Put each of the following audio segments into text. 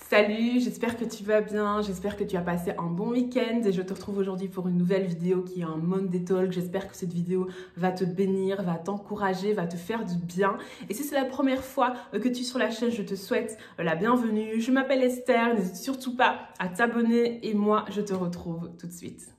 Salut, j'espère que tu vas bien, j'espère que tu as passé un bon week-end et je te retrouve aujourd'hui pour une nouvelle vidéo qui est un Monday Talk. J'espère que cette vidéo va te bénir, va t'encourager, va te faire du bien. Et si c'est la première fois que tu es sur la chaîne, je te souhaite la bienvenue. Je m'appelle Esther, n'hésite surtout pas à t'abonner et moi, je te retrouve tout de suite.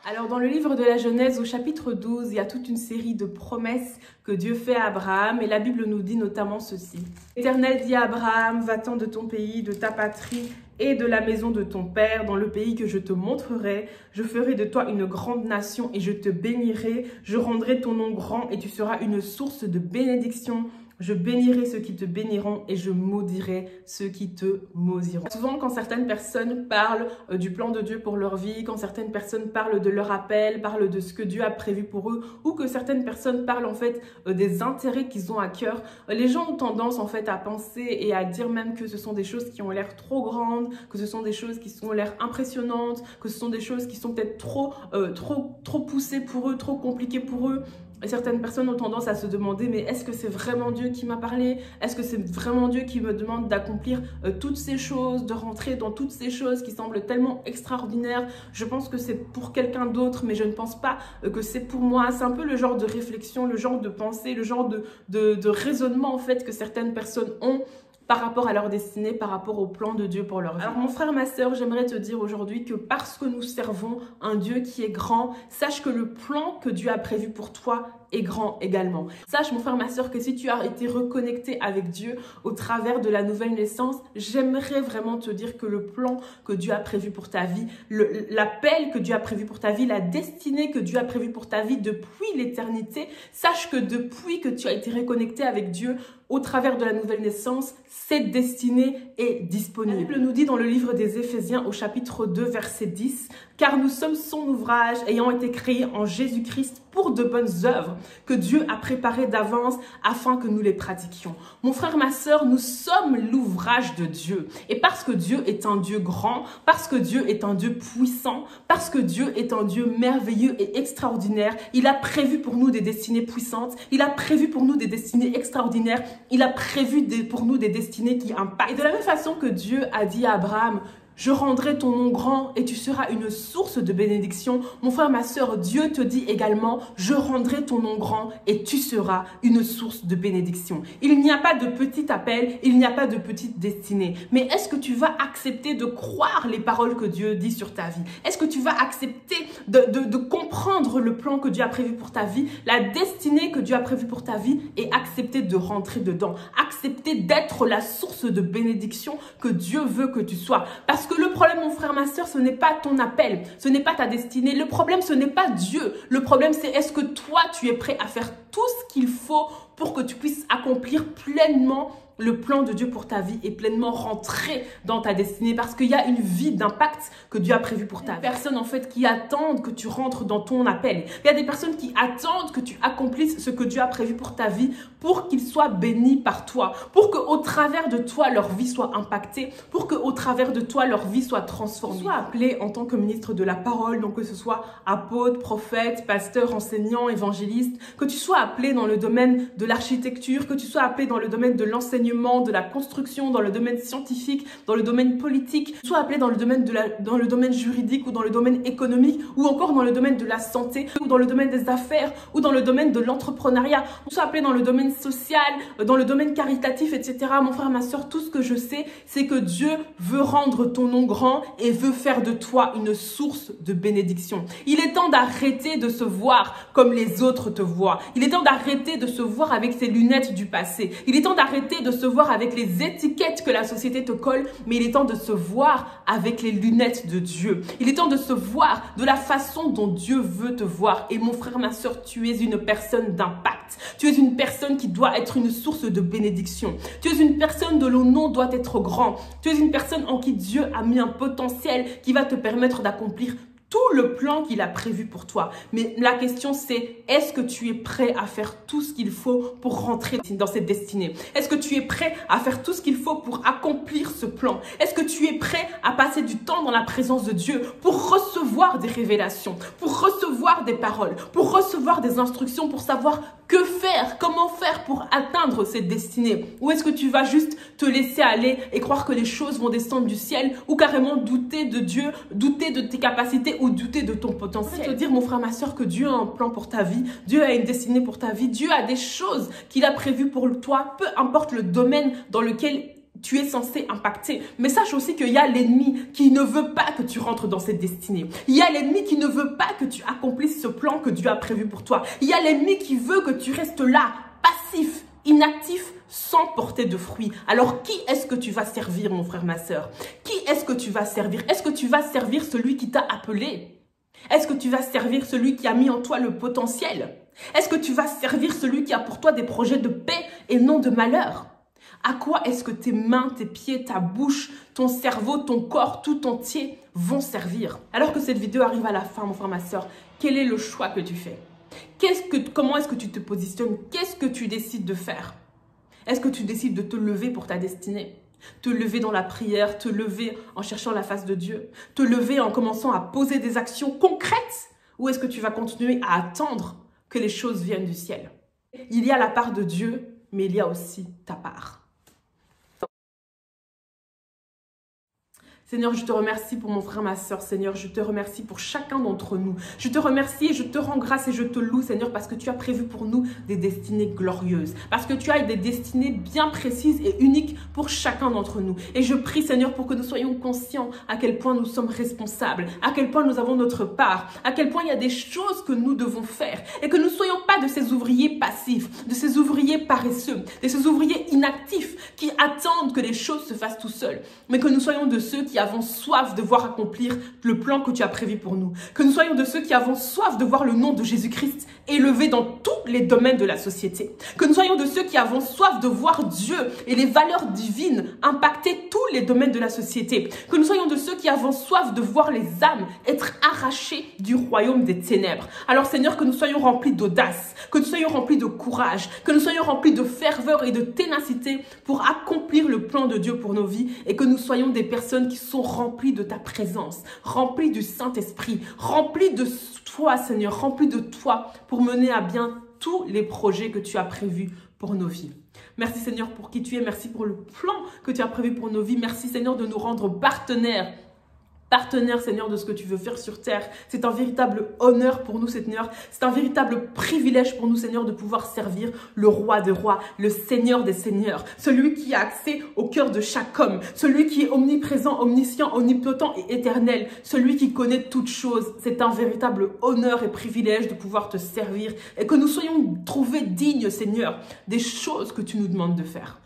Alors dans le livre de la Genèse au chapitre 12, il y a toute une série de promesses que Dieu fait à Abraham et la Bible nous dit notamment ceci. L'Éternel dit à Abraham, va-t'en de ton pays, de ta patrie et de la maison de ton père dans le pays que je te montrerai. Je ferai de toi une grande nation et je te bénirai. Je rendrai ton nom grand et tu seras une source de bénédiction. Je bénirai ceux qui te béniront et je maudirai ceux qui te maudiront. Souvent, quand certaines personnes parlent du plan de Dieu pour leur vie, quand certaines personnes parlent de leur appel, parlent de ce que Dieu a prévu pour eux, ou que certaines personnes parlent en fait des intérêts qu'ils ont à cœur, les gens ont tendance en fait à penser et à dire même que ce sont des choses qui ont l'air trop grandes, que ce sont des choses qui ont l'air impressionnantes, que ce sont des choses qui sont peut-être trop poussées pour eux, trop compliquées pour eux. Et certaines personnes ont tendance à se demander, mais est-ce que c'est vraiment Dieu qui m'a parlé? Est-ce que c'est vraiment Dieu qui me demande d'accomplir toutes ces choses, de rentrer dans toutes ces choses qui semblent tellement extraordinaires? Je pense que c'est pour quelqu'un d'autre, mais je ne pense pas que c'est pour moi. C'est un peu le genre de réflexion, le genre de pensée, le genre de raisonnement en fait que certaines personnes ont par rapport à leur destinée, par rapport au plan de Dieu pour leur vie. Alors mon frère, ma sœur, j'aimerais te dire aujourd'hui que parce que nous servons un Dieu qui est grand, sache que le plan que Dieu a prévu pour toi est grand également. Sache mon frère, ma sœur, que si tu as été reconnecté avec Dieu au travers de la nouvelle naissance, j'aimerais vraiment te dire que le plan que Dieu a prévu pour ta vie, l'appel que Dieu a prévu pour ta vie, la destinée que Dieu a prévue pour ta vie depuis l'éternité, sache que depuis que tu as été reconnecté avec Dieu au travers de la nouvelle naissance, cette destinée est disponible. La Bible nous dit dans le livre des Éphésiens au chapitre 2 verset 10, « Car nous sommes son ouvrage ayant été créés en Jésus-Christ pour de bonnes œuvres que Dieu a préparées d'avance afin que nous les pratiquions. » Mon frère, ma sœur, nous sommes l'ouvrage de Dieu. Et parce que Dieu est un Dieu grand, parce que Dieu est un Dieu puissant, parce que Dieu est un Dieu merveilleux et extraordinaire, il a prévu pour nous des destinées puissantes, il a prévu pour nous des destinées extraordinaires, il a prévu pour nous des destinées qui impactent. Et de la même façon que Dieu a dit à Abraham, je rendrai ton nom grand et tu seras une source de bénédiction. Mon frère, ma sœur, Dieu te dit également, je rendrai ton nom grand et tu seras une source de bénédiction. Il n'y a pas de petit appel, il n'y a pas de petite destinée. Mais est-ce que tu vas accepter de croire les paroles que Dieu dit sur ta vie? Est-ce que tu vas accepter de comprendre le plan que Dieu a prévu pour ta vie, la destinée que Dieu a prévue pour ta vie et accepter de rentrer dedans? Accepter d'être la source de bénédiction que Dieu veut que tu sois. Parce que le problème, mon frère, ma sœur, ce n'est pas ton appel, ce n'est pas ta destinée. Le problème, ce n'est pas Dieu. Le problème, c'est est-ce que toi, tu es prêt à faire tout ce qu'il faut pour que tu puisses accomplir pleinement le plan de Dieu pour ta vie et pleinement rentrer dans ta destinée, parce qu'il y a une vie d'impact que Dieu a prévue pour ta vie. Il y a des personnes en fait qui attendent que tu rentres dans ton appel. Il y a des personnes qui attendent que tu accomplisses ce que Dieu a prévu pour ta vie pour qu'ils soient bénis par toi, pour qu'au travers de toi, leur vie soit impactée, pour qu'au travers de toi, leur vie soit transformée. Sois appelé en tant que ministre de la parole, donc que ce soit apôtre, prophète, pasteur, enseignant, évangéliste, que tu sois appelé dans le domaine de l'architecture, que tu sois appelé dans le domaine de l'enseignement, de la construction, dans le domaine scientifique, dans le domaine politique, soit appelé dans le domaine juridique ou dans le domaine économique ou encore dans le domaine de la santé ou dans le domaine des affaires ou dans le domaine de l'entrepreneuriat, soit appelé dans le domaine social, dans le domaine caritatif, etc. Mon frère, ma soeur, tout ce que je sais, c'est que Dieu veut rendre ton nom grand et veut faire de toi une source de bénédiction. Il est temps d'arrêter de se voir comme les autres te voient. Il est temps d'arrêter de se voir avec ses lunettes du passé. Il est temps d'arrêter de se voir avec les étiquettes que la société te colle, mais il est temps de se voir avec les lunettes de Dieu. Il est temps de se voir de la façon dont Dieu veut te voir. Et mon frère, ma soeur, tu es une personne d'impact. Tu es une personne qui doit être une source de bénédiction. Tu es une personne dont le nom doit être grand. Tu es une personne en qui Dieu a mis un potentiel qui va te permettre d'accomplir tout le plan qu'il a prévu pour toi. Mais la question c'est, est-ce que tu es prêt à faire tout ce qu'il faut pour rentrer dans cette destinée? Est-ce que tu es prêt à faire tout ce qu'il faut pour accomplir ce plan? Est-ce que tu es prêt à passer du temps dans la présence de Dieu pour recevoir des révélations, pour recevoir des paroles, pour recevoir des instructions, pour savoir que faire, comment faire pour atteindre cette destinée? Ou est-ce que tu vas juste te laisser aller et croire que les choses vont descendre du ciel, ou carrément douter de Dieu, douter de tes capacités ou douter de ton potentiel? Je veux te dire, mon frère, ma soeur, que Dieu a un plan pour ta vie, Dieu a une destinée pour ta vie, Dieu a des choses qu'il a prévues pour toi, peu importe le domaine dans lequel tu es censé impacter. Mais sache aussi qu'il y a l'ennemi qui ne veut pas que tu rentres dans cette destinée. Il y a l'ennemi qui ne veut pas que tu accomplisses ce plan que Dieu a prévu pour toi. Il y a l'ennemi qui veut que tu restes là, passif, inactif, sans porter de fruits. Alors, qui est-ce que tu vas servir, mon frère, ma soeur? Qui est-ce que tu vas servir? Est-ce que tu vas servir celui qui t'a appelé? Est-ce que tu vas servir celui qui a mis en toi le potentiel? Est-ce que tu vas servir celui qui a pour toi des projets de paix et non de malheur? À quoi est-ce que tes mains, tes pieds, ta bouche, ton cerveau, ton corps tout entier vont servir? Alors que cette vidéo arrive à la fin, mon frère, ma soeur, quel est le choix que tu fais? Comment est-ce que tu te positionnes? Qu'est-ce que tu décides de faire? Est-ce que tu décides de te lever pour ta destinée? Te lever dans la prière, te lever en cherchant la face de Dieu, te lever en commençant à poser des actions concrètes? Ou est-ce que tu vas continuer à attendre que les choses viennent du ciel? Il y a la part de Dieu, mais il y a aussi ta part. Seigneur, je te remercie pour mon frère, ma soeur. Seigneur, je te remercie pour chacun d'entre nous. Je te remercie et je te rends grâce et je te loue, Seigneur, parce que tu as prévu pour nous des destinées glorieuses. Parce que tu as des destinées bien précises et uniques pour chacun d'entre nous. Et je prie, Seigneur, pour que nous soyons conscients à quel point nous sommes responsables, à quel point nous avons notre part, à quel point il y a des choses que nous devons faire. Et que nous ne soyons pas de ces ouvriers passifs, de ces ouvriers paresseux, de ces ouvriers inactifs qui attendent que les choses se fassent tout seuls. Mais que nous soyons de ceux qui avons soif de voir accomplir le plan que tu as prévu pour nous. Que nous soyons de ceux qui avons soif de voir le nom de Jésus-Christ élevé dans tous les domaines de la société. Que nous soyons de ceux qui avons soif de voir Dieu et les valeurs divines impacter tous les domaines de la société. Que nous soyons de ceux qui avons soif de voir les âmes être arrachées du royaume des ténèbres. Alors Seigneur, que nous soyons remplis d'audace, que nous soyons remplis de courage, que nous soyons remplis de ferveur et de ténacité pour accomplir le plan de Dieu pour nos vies et que nous soyons des personnes qui sont remplies de ta présence, remplies du Saint-Esprit, remplies de toi, Seigneur, remplies de toi pour mener à bien tous les projets que tu as prévus pour nos vies. Merci, Seigneur, pour qui tu es. Merci pour le plan que tu as prévu pour nos vies. Merci, Seigneur, de nous rendre partenaires, Seigneur, de ce que tu veux faire sur terre. C'est un véritable honneur pour nous, Seigneur. C'est un véritable privilège pour nous, Seigneur, de pouvoir servir le roi des rois, le Seigneur des seigneurs, celui qui a accès au cœur de chaque homme, celui qui est omniprésent, omniscient, omnipotent et éternel, celui qui connaît toutes choses. C'est un véritable honneur et privilège de pouvoir te servir et que nous soyons trouvés dignes, Seigneur, des choses que tu nous demandes de faire.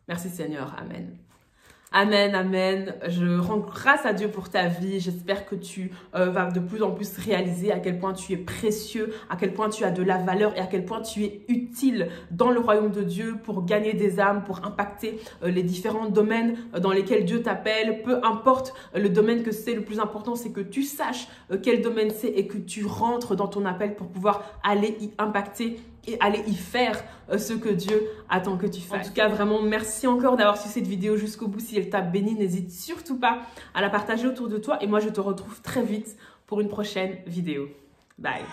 Merci, Seigneur. Amen. Amen, amen. Je rends grâce à Dieu pour ta vie. J'espère que tu vas de plus en plus réaliser à quel point tu es précieux, à quel point tu as de la valeur et à quel point tu es utile dans le royaume de Dieu pour gagner des âmes, pour impacter les différents domaines dans lesquels Dieu t'appelle. Peu importe le domaine que c'est, le plus important c'est que tu saches quel domaine c'est et que tu rentres dans ton appel pour pouvoir aller y impacter et aller y faire ce que Dieu attend que tu fasses. En tout cas, vraiment, merci encore d'avoir suivi cette vidéo jusqu'au bout. Si elle t'a béni, n'hésite surtout pas à la partager autour de toi. Et moi, je te retrouve très vite pour une prochaine vidéo. Bye.